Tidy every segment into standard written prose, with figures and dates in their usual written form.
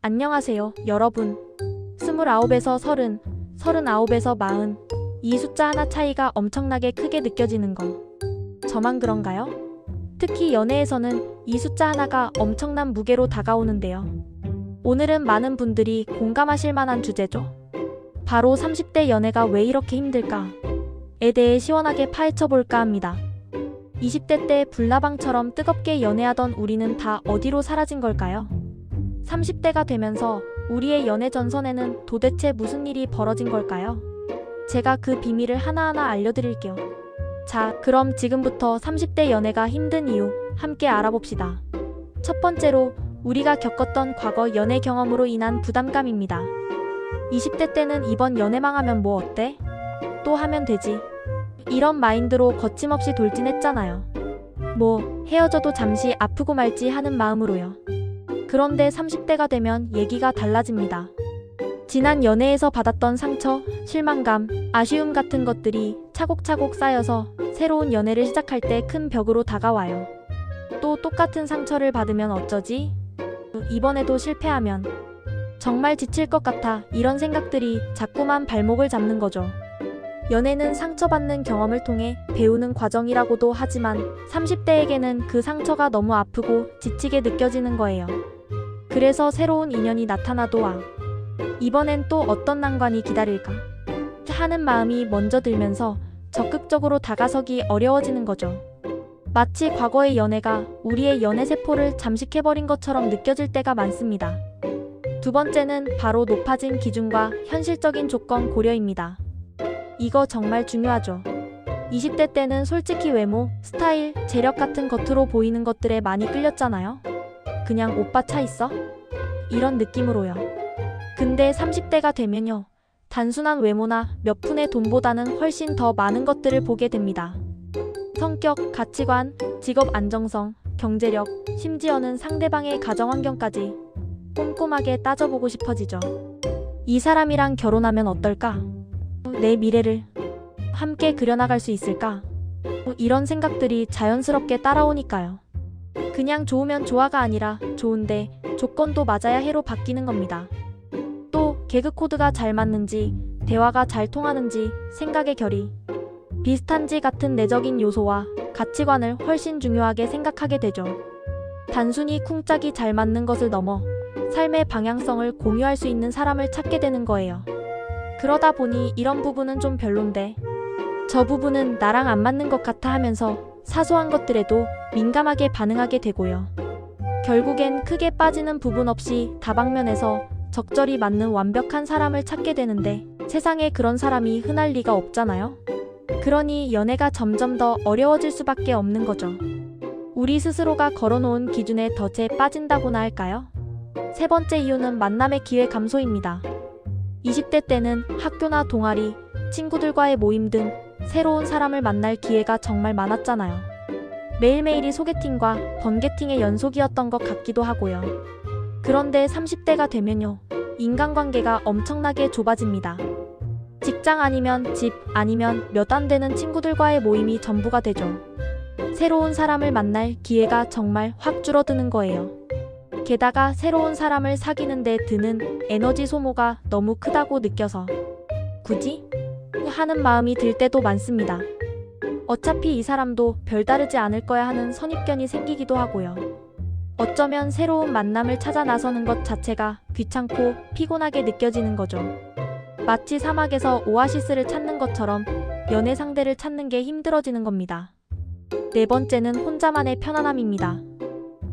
안녕하세요, 여러분. 29에서 30, 39에서 40. 이 숫자 하나 차이가 엄청나게 크게 느껴지는 거. 저만 그런가요? 특히 연애에서는 이 숫자 하나가 엄청난 무게로 다가오는데요. 오늘은 많은 분들이 공감하실 만한 주제죠. 바로 30대 연애가 왜 이렇게 힘들까에 대해 시원하게 파헤쳐 볼까 합니다. 20대 때 불나방처럼 뜨겁게 연애하던 우리는 다 어디로 사라진 걸까요? 30대가 되면서 우리의 연애 전선에는 도대체 무슨 일이 벌어진 걸까요? 제가 그 비밀을 하나하나 알려드릴게요. 자, 그럼 지금부터 30대 연애가 힘든 이유 함께 알아봅시다. 첫 번째로 우리가 겪었던 과거 연애 경험으로 인한 부담감입니다. 20대 때는 이번 연애 망하면 뭐 어때? 또 하면 되지. 이런 마인드로 거침없이 돌진했잖아요. 뭐 헤어져도 잠시 아프고 말지 하는 마음으로요. 그런데 30대가 되면 얘기가 달라집니다. 지난 연애에서 받았던 상처, 실망감, 아쉬움 같은 것들이 차곡차곡 쌓여서 새로운 연애를 시작할 때 큰 벽으로 다가와요. 또 똑같은 상처를 받으면 어쩌지? 이번에도 실패하면 정말 지칠 것 같아. 이런 생각들이 자꾸만 발목을 잡는 거죠. 연애는 상처받는 경험을 통해 배우는 과정이라고도 하지만 30대에게는 그 상처가 너무 아프고 지치게 느껴지는 거예요. 그래서 새로운 인연이 나타나도 이번엔 또 어떤 난관이 기다릴까 하는 마음이 먼저 들면서 적극적으로 다가서기 어려워지는 거죠. 마치 과거의 연애가 우리의 연애 세포를 잠식해버린 것처럼 느껴질 때가 많습니다. 두 번째는 바로 높아진 기준과 현실적인 조건 고려입니다. 이거 정말 중요하죠. 20대 때는 솔직히 외모, 스타일, 재력 같은 겉으로 보이는 것들에 많이 끌렸잖아요. 그냥 오빠 차 있어? 이런 느낌으로요. 근데 30대가 되면요. 단순한 외모나 몇 푼의 돈보다는 훨씬 더 많은 것들을 보게 됩니다. 성격, 가치관, 직업 안정성, 경제력, 심지어는 상대방의 가정 환경까지 꼼꼼하게 따져보고 싶어지죠. 이 사람이랑 결혼하면 어떨까? 내 미래를 함께 그려나갈 수 있을까? 이런 생각들이 자연스럽게 따라오니까요. 그냥 좋으면 좋아가 아니라 좋은데 조건도 맞아야 해로 바뀌는 겁니다. 또 개그 코드가 잘 맞는지, 대화가 잘 통하는지, 생각의 결이 비슷한지 같은 내적인 요소와 가치관을 훨씬 중요하게 생각하게 되죠. 단순히 쿵짝이 잘 맞는 것을 넘어 삶의 방향성을 공유할 수 있는 사람을 찾게 되는 거예요. 그러다 보니 이런 부분은 좀 별론데 저 부분은 나랑 안 맞는 것 같아 하면서 사소한 것들에도 민감하게 반응하게 되고요. 결국엔 크게 빠지는 부분 없이 다방면에서 적절히 맞는 완벽한 사람을 찾게 되는데 세상에 그런 사람이 흔할 리가 없잖아요. 그러니 연애가 점점 더 어려워질 수밖에 없는 거죠. 우리 스스로가 걸어놓은 기준에 덫에 빠진다고나 할까요? 세 번째 이유는 만남의 기회 감소입니다. 20대 때는 학교나 동아리, 친구들과의 모임 등 새로운 사람을 만날 기회가 정말 많았잖아요. 매일매일이 소개팅과 번개팅의 연속이었던 것 같기도 하고요. 그런데 30대가 되면요. 인간관계가 엄청나게 좁아집니다. 직장 아니면 집 아니면 몇 안 되는 친구들과의 모임이 전부가 되죠. 새로운 사람을 만날 기회가 정말 확 줄어드는 거예요. 게다가 새로운 사람을 사귀는 데 드는 에너지 소모가 너무 크다고 느껴서 굳이? 하는 마음이 들 때도 많습니다. 어차피 이 사람도 별다르지 않을 거야 하는 선입견이 생기기도 하고요. 어쩌면 새로운 만남을 찾아 나서는 것 자체가 귀찮고 피곤하게 느껴지는 거죠. 마치 사막에서 오아시스를 찾는 것처럼 연애 상대를 찾는 게 힘들어지는 겁니다. 네 번째는 혼자만의 편안함입니다.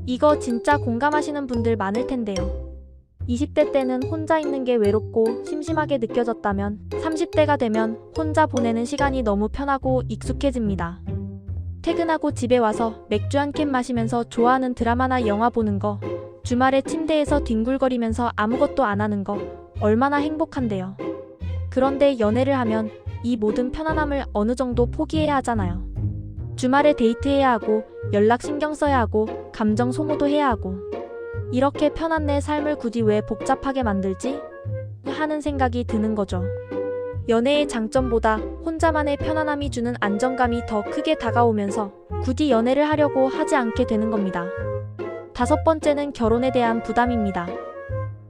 이거 진짜 공감하시는 분들 많을 텐데요. 20대 때는 혼자 있는 게 외롭고 심심하게 느껴졌다면 30대가 되면 혼자 보내는 시간이 너무 편하고 익숙해집니다. 퇴근하고 집에 와서 맥주 한 캔 마시면서 좋아하는 드라마나 영화 보는 거, 주말에 침대에서 뒹굴거리면서 아무것도 안 하는 거 얼마나 행복한데요. 그런데 연애를 하면 이 모든 편안함을 어느 정도 포기해야 하잖아요. 주말에 데이트해야 하고 연락 신경 써야 하고 감정 소모도 해야 하고 이렇게 편한 내 삶을 굳이 왜 복잡하게 만들지? 하는 생각이 드는 거죠. 연애의 장점보다 혼자만의 편안함이 주는 안정감이 더 크게 다가오면서 굳이 연애를 하려고 하지 않게 되는 겁니다. 다섯 번째는 결혼에 대한 부담입니다.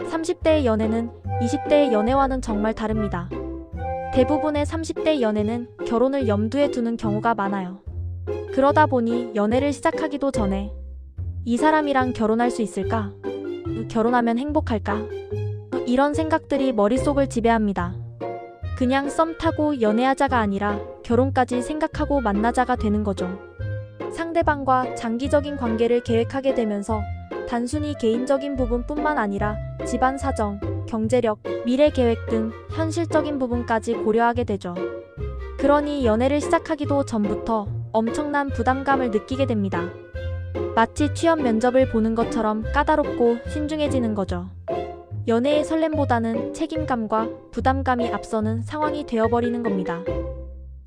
30대의 연애는 20대의 연애와는 정말 다릅니다. 대부분의 30대 연애는 결혼을 염두에 두는 경우가 많아요. 그러다 보니 연애를 시작하기도 전에 이 사람이랑 결혼할 수 있을까? 결혼하면 행복할까? 이런 생각들이 머릿속을 지배합니다. 그냥 썸 타고 연애하자가 아니라 결혼까지 생각하고 만나자가 되는 거죠. 상대방과 장기적인 관계를 계획하게 되면서 단순히 개인적인 부분뿐만 아니라 집안 사정, 경제력, 미래 계획 등 현실적인 부분까지 고려하게 되죠. 그러니 연애를 시작하기도 전부터 엄청난 부담감을 느끼게 됩니다. 마치 취업 면접을 보는 것처럼 까다롭고 신중해지는 거죠. 연애의 설렘보다는 책임감과 부담감이 앞서는 상황이 되어버리는 겁니다.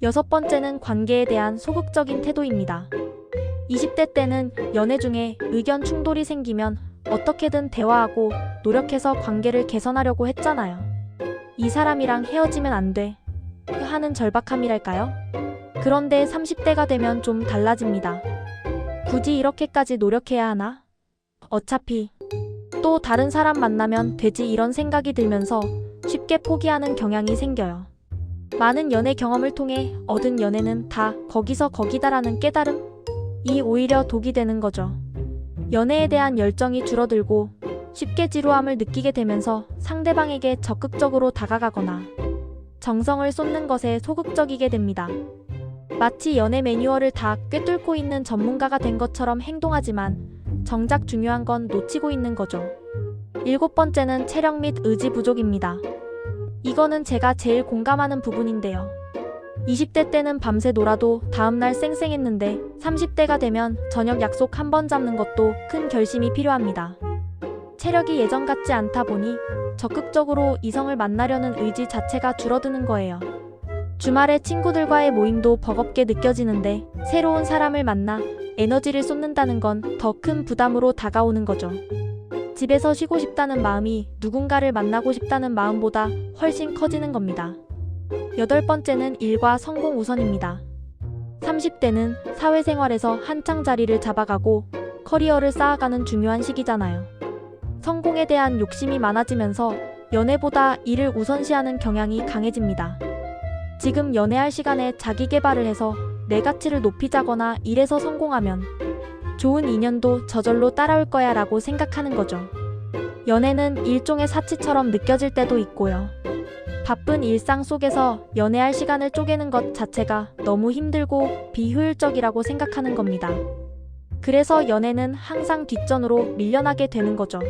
6번째는 관계에 대한 소극적인 태도입니다. 20대 때는 연애 중에 의견 충돌이 생기면 어떻게든 대화하고 노력해서 관계를 개선하려고 했잖아요. 이 사람이랑 헤어지면 안 돼 하는 절박함이랄까요? 그런데 30대가 되면 좀 달라집니다. 굳이 이렇게까지 노력해야 하나? 어차피 또 다른 사람 만나면 되지 이런 생각이 들면서 쉽게 포기하는 경향이 생겨요. 많은 연애 경험을 통해 얻은 연애는 다 거기서 거기다라는 깨달음이 오히려 독이 되는 거죠. 연애에 대한 열정이 줄어들고 쉽게 지루함을 느끼게 되면서 상대방에게 적극적으로 다가가거나 정성을 쏟는 것에 소극적이게 됩니다. 마치 연애 매뉴얼을 다 꿰뚫고 있는 전문가가 된 것처럼 행동하지만 정작 중요한 건 놓치고 있는 거죠. 7번째는 체력 및 의지 부족입니다. 이거는 제가 제일 공감하는 부분인데요. 20대 때는 밤새 놀아도 다음날 쌩쌩했는데 30대가 되면 저녁 약속 한 번 잡는 것도 큰 결심이 필요합니다. 체력이 예전 같지 않다 보니 적극적으로 이성을 만나려는 의지 자체가 줄어드는 거예요. 주말에 친구들과의 모임도 버겁게 느껴지는데 새로운 사람을 만나 에너지를 쏟는다는 건 더 큰 부담으로 다가오는 거죠. 집에서 쉬고 싶다는 마음이 누군가를 만나고 싶다는 마음보다 훨씬 커지는 겁니다. 8번째는 일과 성공 우선입니다. 30대는 사회생활에서 한창 자리를 잡아가고 커리어를 쌓아가는 중요한 시기잖아요. 성공에 대한 욕심이 많아지면서 연애보다 일을 우선시하는 경향이 강해집니다. 지금 연애할 시간에 자기 개발을 해서 내 가치를 높이자거나 일에서 성공하면 좋은 인연도 저절로 따라올 거야 라고 생각하는 거죠. 연애는 일종의 사치처럼 느껴질 때도 있고요. 바쁜 일상 속에서 연애할 시간을 쪼개는 것 자체가 너무 힘들고 비효율적이라고 생각하는 겁니다. 그래서 연애는 항상 뒷전으로 밀려나게 되는 거죠.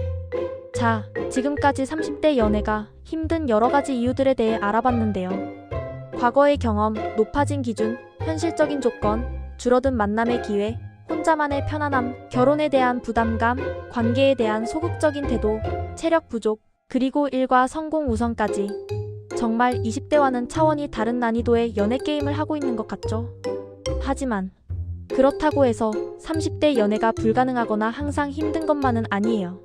자, 지금까지 30대 연애가 힘든 여러 가지 이유들에 대해 알아봤는데요. 과거의 경험, 높아진 기준, 현실적인 조건, 줄어든 만남의 기회, 혼자만의 편안함, 결혼에 대한 부담감, 관계에 대한 소극적인 태도, 체력 부족, 그리고 일과 성공 우선까지 정말 20대와는 차원이 다른 난이도의 연애 게임을 하고 있는 것 같죠? 하지만 그렇다고 해서 30대 연애가 불가능하거나 항상 힘든 것만은 아니에요.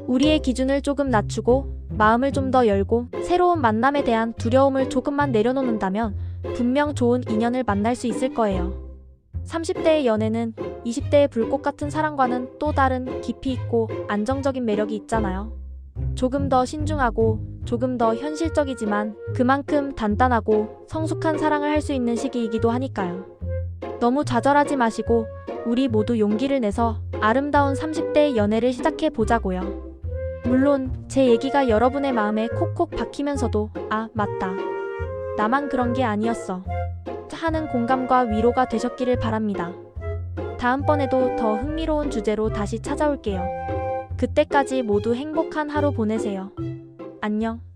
우리의 기준을 조금 낮추고 마음을 좀 더 열고 새로운 만남에 대한 두려움을 조금만 내려놓는다면 분명 좋은 인연을 만날 수 있을 거예요. 30대의 연애는 20대의 불꽃 같은 사랑과는 또 다른 깊이 있고 안정적인 매력이 있잖아요. 조금 더 신중하고 조금 더 현실적이지만 그만큼 단단하고 성숙한 사랑을 할 수 있는 시기이기도 하니까요. 너무 좌절하지 마시고 우리 모두 용기를 내서 아름다운 30대의 연애를 시작해 보자고요. 물론 제 얘기가 여러분의 마음에 콕콕 박히면서도 아, 맞다. 나만 그런 게 아니었어. 하는 공감과 위로가 되셨기를 바랍니다. 다음번에도 더 흥미로운 주제로 다시 찾아올게요. 그때까지 모두 행복한 하루 보내세요. 안녕.